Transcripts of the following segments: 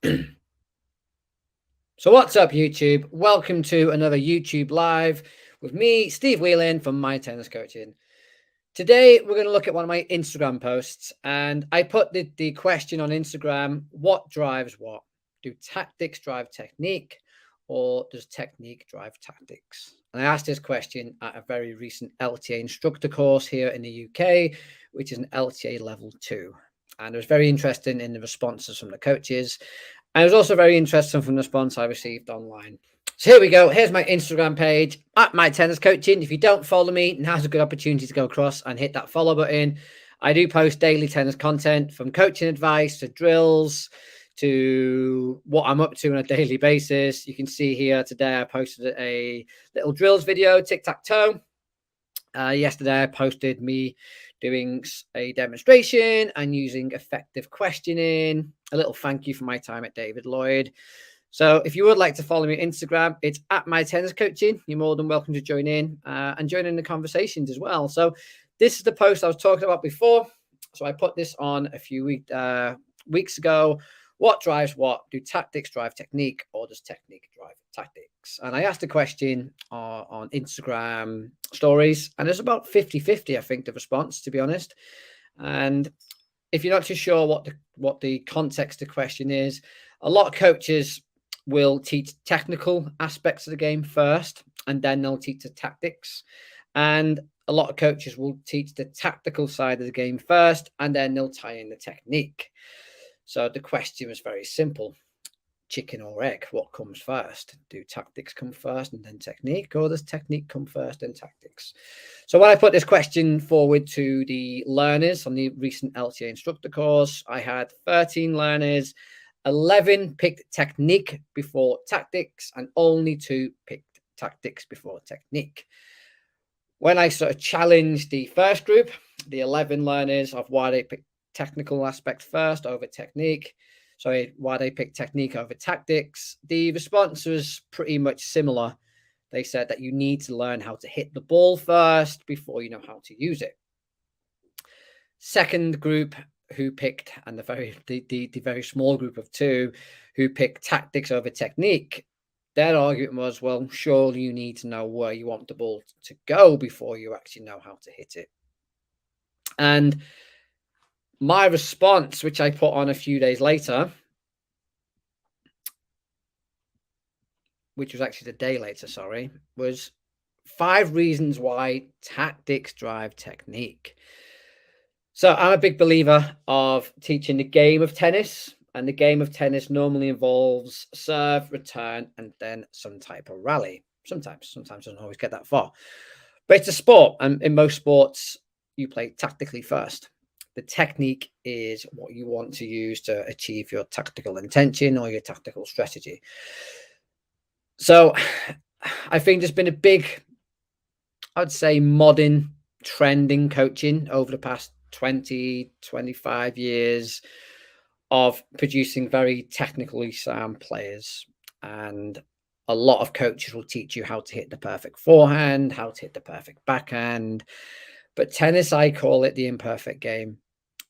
So what's up, YouTube? Welcome to another YouTube Live with me, Steve Whelan from My Tennis Coaching. Today, we're going to look at one of my Instagram posts, and I put the question on Instagram, what drives what? Do tactics drive technique, or does technique drive tactics? And I asked this question at a very recent LTA instructor course here in the UK, which is an LTA level 2. And it was very interesting in the responses from the coaches. And it was also very interesting from the response I received online. So here we go. Here's my Instagram page at My Tennis Coaching. If you don't follow me, now's a good opportunity to go across and hit that follow button. I do post daily tennis content, from coaching advice to drills to what I'm up to on a daily basis. You can see here today I posted a little drills video, tic-tac-toe. Yesterday I posted me doing a demonstration and using effective questioning. A little thank you for my time at David Lloyd. So if you would like to follow me on Instagram, it's at My Tennis Coaching. You're more than welcome to join in and join in the conversations as well. So this is the post I was talking about before. So I put this on a few weeks ago. What drives what? Do tactics drive technique, or does technique drive tactics? And I asked a question on Instagram stories, and it's about 50-50, I think, the response, to be honest. And if you're not too sure what the context of the question is, a lot of coaches will teach technical aspects of the game first, and then they'll teach the tactics. And a lot of coaches will teach the tactical side of the game first, and then they'll tie in the technique. So the question was very simple. Chicken or egg, what comes first? Do tactics come first and then technique, or does technique come first and tactics? So when I put this question forward to the learners on the recent LTA instructor course, I had 13 learners. 11 picked technique before tactics, and only 2 picked tactics before technique. When I sort of challenged the first group, the 11 learners, of why they picked technical aspect first over technique, why they picked technique over tactics, the response was pretty much similar. They said that you need to learn how to hit the ball first before you know how to use it. Second group who picked, and the very small group of 2 who picked tactics over technique, their argument was, well, surely you need to know where you want the ball to go before you actually know how to hit it. And my response, which I put on a few days later, which was actually the day later, sorry, was 5 reasons why tactics drive technique. So I'm a big believer of teaching the game of tennis, and the game of tennis normally involves serve, return, and then some type of rally. Sometimes doesn't always get that far, but it's a sport, and in most sports, you play tactically first. The technique is what you want to use to achieve your tactical intention or your tactical strategy. So I think there's been a big, I'd say, modern trend in coaching over the past 20, 25 years of producing very technically sound players. And a lot of coaches will teach you how to hit the perfect forehand, how to hit the perfect backhand. But tennis, I call it the imperfect game.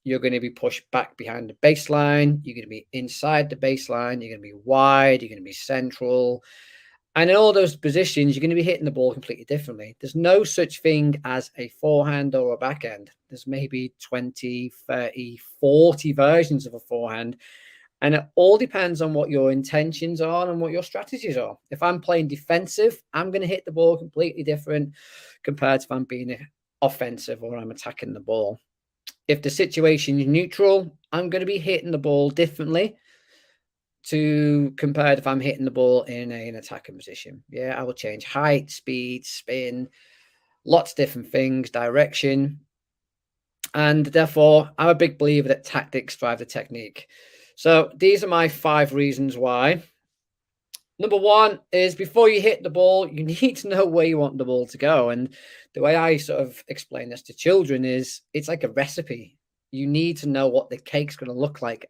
You're going to be pushed back behind the baseline. You're going to be inside the baseline. You're going to be wide. You're going to be central. And in all those positions, you're going to be hitting the ball completely differently. There's no such thing as a forehand or a backhand. There's maybe 20, 30, 40 versions of a forehand. And it all depends on what your intentions are and what your strategies are. If I'm playing defensive, I'm going to hit the ball completely different compared to if I'm being offensive or I'm attacking the ball. If the situation is neutral, I'm going to be hitting the ball differently to compared if I'm hitting the ball in an attacking position. Yeah, I will change height, speed, spin, lots of different things, direction. And therefore, I'm a big believer that tactics drive the technique. So these are my 5 reasons why. Number 1 is, before you hit the ball, you need to know where you want the ball to go. And the way I sort of explain this to children is, it's like a recipe. You need to know what the cake's going to look like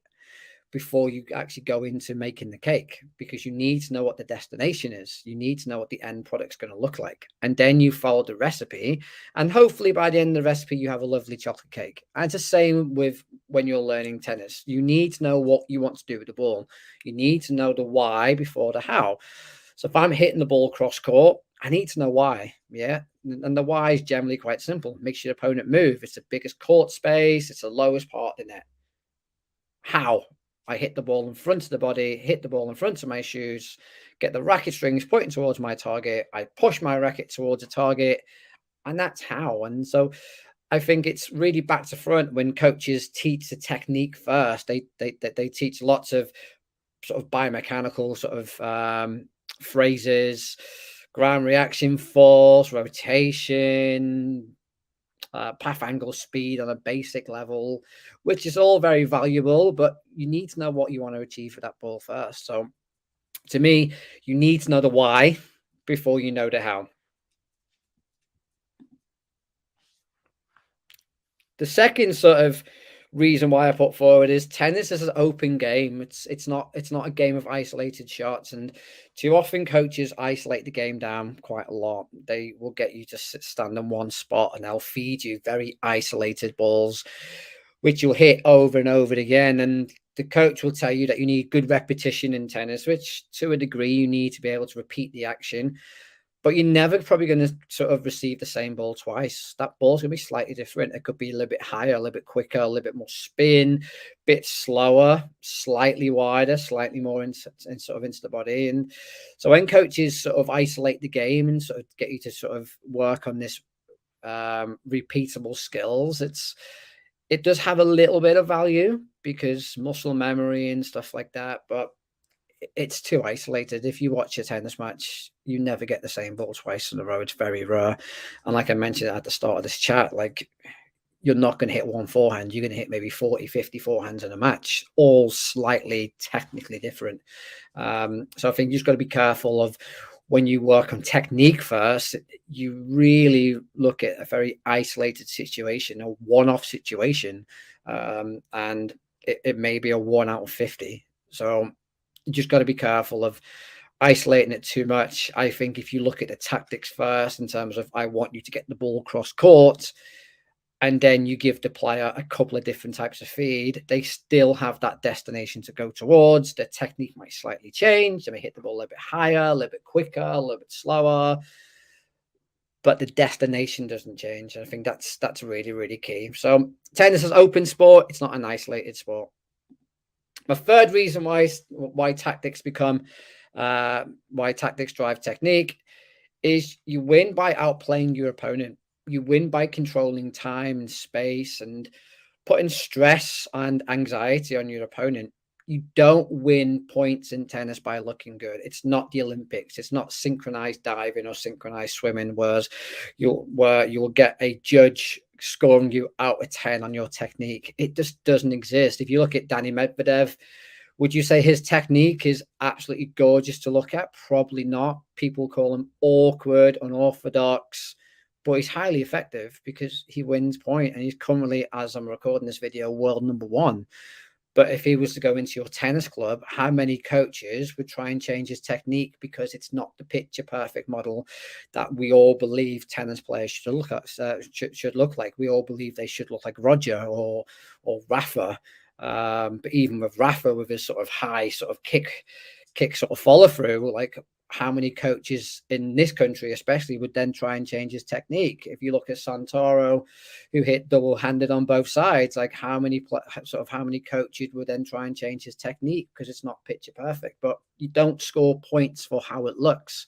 before you actually go into making the cake, because you need to know what the destination is. You need to know what the end product's going to look like. And then you follow the recipe. And hopefully by the end of the recipe, you have a lovely chocolate cake. And it's the same with when you're learning tennis. You need to know what you want to do with the ball. You need to know the why before the how. So if I'm hitting the ball cross court, I need to know why. Yeah. And the why is generally quite simple. It makes your opponent move. It's the biggest court space. It's the lowest part of the net. How? I hit the ball in front of the body, hit the ball in front of my shoes, get the racket strings pointing towards my target. I push my racket towards a target, and that's how. And so I think it's really back to front when coaches teach the technique first. They teach lots of sort of biomechanical sort of phrases, ground reaction force, rotation, path angle speed on a basic level, which is all very valuable, but you need to know what you want to achieve with that ball first. So to me, you need to know the why before you know the how. The second sort of reason why I put forward is tennis is an open game. It's not a game of isolated shots, and too often coaches isolate the game down quite a lot. They will get you to stand in one spot, and they'll feed you very isolated balls, which you'll hit over and over again. And the coach will tell you that you need good repetition in tennis, which to a degree you need to be able to repeat the action, but you're never probably going to sort of receive the same ball twice. That ball's going to be slightly different. It could be a little bit higher, a little bit quicker, a little bit more spin, bit slower, slightly wider, slightly more in sort of into the body. And so when coaches sort of isolate the game and sort of get you to sort of work on this repeatable skills, it does have a little bit of value because muscle memory and stuff like that, but it's too isolated. If you watch a tennis match, you never get the same ball twice in a row. It's very rare. And like I mentioned at the start of this chat, like you're not going to hit one forehand. You're going to hit maybe 40, 50 forehands in a match, all slightly technically different. So I think you just got to be careful of when you work on technique first, you really look at a very isolated situation, a one-off situation, and it may be a 1 out of 50. So you just got to be careful of isolating it too much. I think if you look at the tactics first, in terms of I want you to get the ball cross court, and then you give the player a couple of different types of feed, they still have that destination to go towards. The technique might slightly change. They may hit the ball a little bit higher, a little bit quicker, a little bit slower, but the destination doesn't change. And I think that's really, really key. So tennis is open sport. It's not an isolated sport. My third reason why tactics drive technique is you win by outplaying your opponent. You win by controlling time and space and putting stress and anxiety on your opponent. You don't win points in tennis by looking good. It's not the Olympics. It's not synchronized diving or synchronized swimming, where you'll get a judge scoring you out of 10 on your technique. It just doesn't exist. If you look at Danny Medvedev, would you say his technique is absolutely gorgeous to look at? Probably not. People call him awkward, unorthodox, but he's highly effective because he wins point, and he's currently, as I'm recording this video, world number one. But if he was to go into your tennis club, how many coaches would try and change his technique because it's not the picture perfect model that we all believe tennis players should look at, should look like? We all believe they should look like Roger or Rafa. But even with Rafa, with his sort of high sort of kick sort of follow through, like how many coaches in this country especially would then try and change his technique? If you look at Santoro, who hit double-handed on both sides, like how many coaches would then try and change his technique because it's not picture perfect? But you don't score points for how it looks.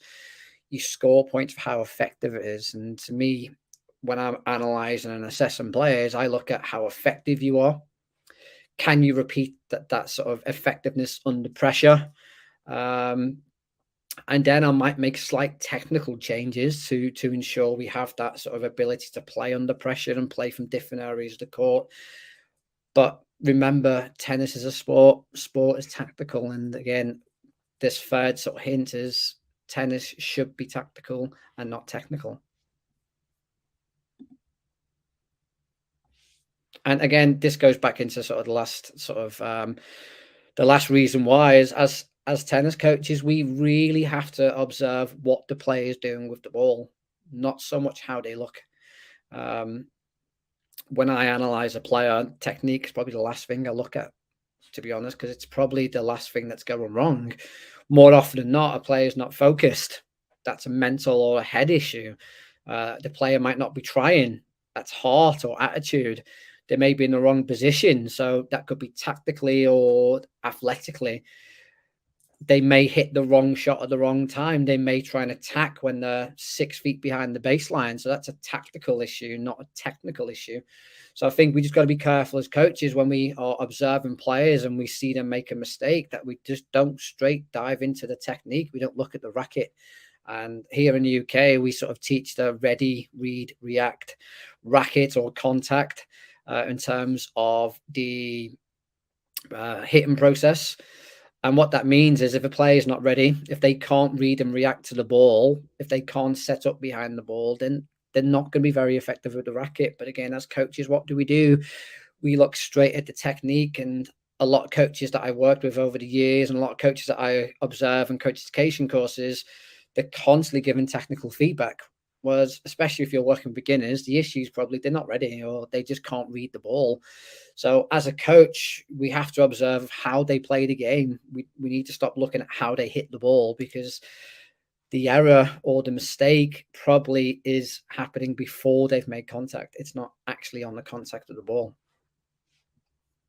You score points for how effective it is. And to me, when I'm analyzing and assessing players, I look at how effective you are. Can you repeat that sort of effectiveness under pressure? And then I might make slight technical changes to ensure we have that sort of ability to play under pressure and play from different areas of the court. But remember, tennis is a sport. Sport is tactical. And again, this third sort of hint is tennis should be tactical and not technical. And again, this goes back into sort of the last sort of the last reason why is as tennis coaches, we really have to observe what the player is doing with the ball, not so much how they look. Um, when I analyze a player, technique is probably the last thing I look at, to be honest, because it's probably the last thing that's going wrong. More often than not, a player is not focused. That's a mental or a head issue. The player might not be trying. That's heart or attitude. They may be in the wrong position. So that could be tactically or athletically. They may hit the wrong shot at the wrong time. They may try and attack when they're 6 feet behind the baseline. So that's a tactical issue, not a technical issue. So I think we just got to be careful as coaches when we are observing players and we see them make a mistake, that we just don't straight dive into the technique. We don't look at the racket. And here in the UK, we sort of teach the ready, read, react racket or contact in terms of the hitting process. And what that means is if a player is not ready, if they can't read and react to the ball, if they can't set up behind the ball, then they're not going to be very effective with the racket. But again, as coaches, what do? We look straight at the technique. And a lot of coaches that I worked with over the years and a lot of coaches that I observe in coach education courses, they're constantly giving technical feedback. Was especially if you're working with beginners, the issue is probably they're not ready or they just can't read the ball. So as a coach, we have to observe how they play the game. We need to stop looking at how they hit the ball, because the error or the mistake probably is happening before they've made contact. It's not actually on the contact of the ball.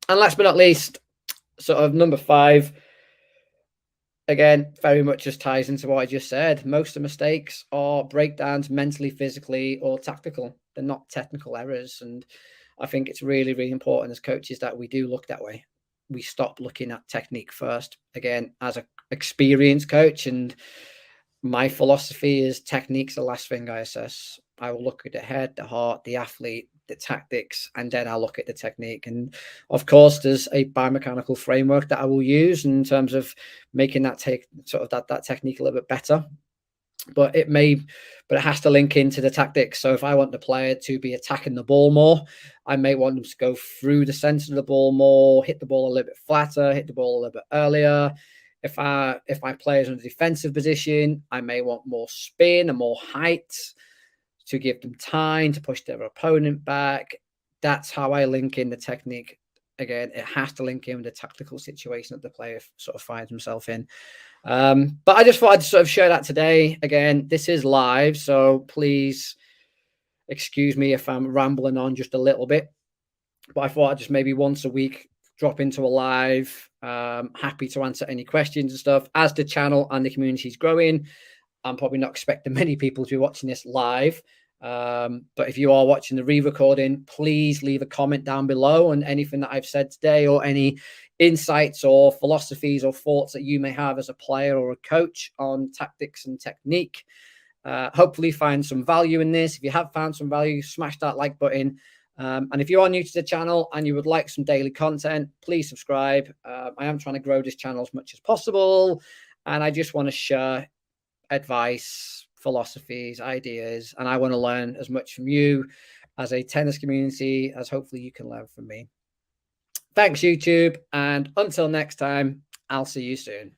And last but not least, sort of number 5, again, very much just ties into what I just said. Most of the mistakes are breakdowns mentally, physically, or tactical. They're not technical errors. And I think it's really, really important as coaches that we do look that way. We stop looking at technique first. Again, as an experienced coach, and my philosophy is technique's the last thing I assess. I will look at the head, the heart, the athlete, the tactics, and then I'll look at the technique. And of course, there's a biomechanical framework that I will use in terms of making that that technique a little bit better. But it has to link into the tactics. So if I want the player to be attacking the ball more, I may want them to go through the center of the ball more, hit the ball a little bit flatter, hit the ball a little bit earlier. If my player's in a defensive position, I may want more spin and more height to give them time to push their opponent back. That's how I link in the technique. Again, it has to link in with the tactical situation that the player sort of finds himself in. But I just thought I'd sort of share that today. Again, this is live, so please excuse me if I'm rambling on just a little bit. But I thought I'd just maybe once a week drop into a live. Happy to answer any questions and stuff. As the channel and the community is growing, I'm probably not expecting many people to be watching this live. But if you are watching the re-recording, please leave a comment down below on anything that I've said today, or any insights or philosophies or thoughts that you may have as a player or a coach on tactics and technique. Hopefully find some value in this. If you have found some value, smash that like button. And if you are new to the channel and you would like some daily content, please subscribe. I am trying to grow this channel as much as possible, and I just want to share advice, philosophies, ideas, and I want to learn as much from you as a tennis community as hopefully you can learn from me. Thanks, YouTube, and until next time, I'll see you soon.